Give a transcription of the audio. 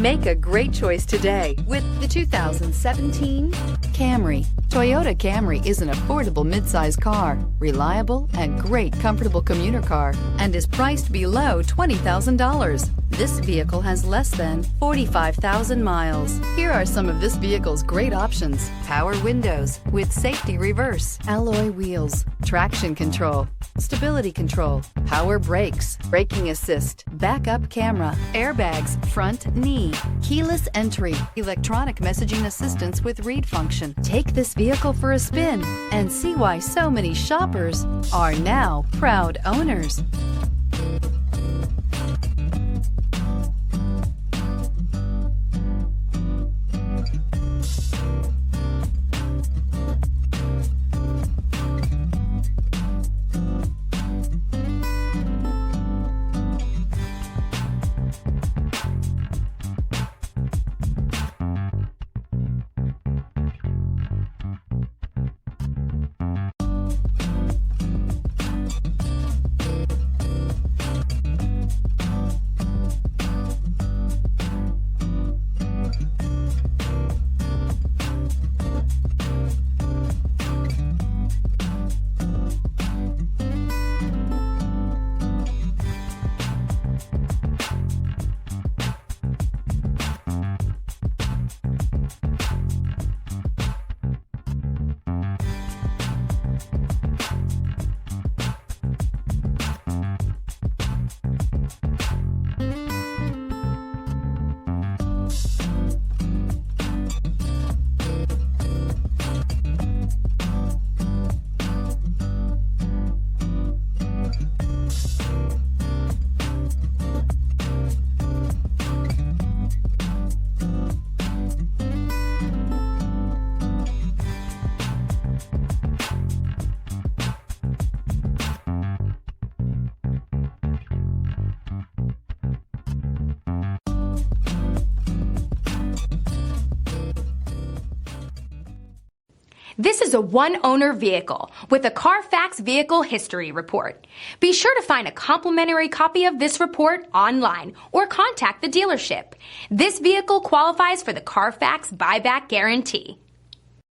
Make a great choice today with the 2017 Camry. Toyota Camry is an affordable midsize car, reliable and great comfortable commuter car, and is priced below $20,000. This vehicle has less than 45,000 miles. Here are some of this vehicle's great options: power windows with safety reverse, alloy wheels, traction control, stability control, power brakes, braking assist, backup camera, airbags, front knee, keyless entry, electronic messaging assistance with read function. Take this vehicle for a spin and see why so many shoppers are now proud owners. This is a one-owner vehicle with a Carfax Vehicle History Report. Be sure to find a complimentary copy of this report online or contact the dealership. This vehicle qualifies for the Carfax Buyback Guarantee.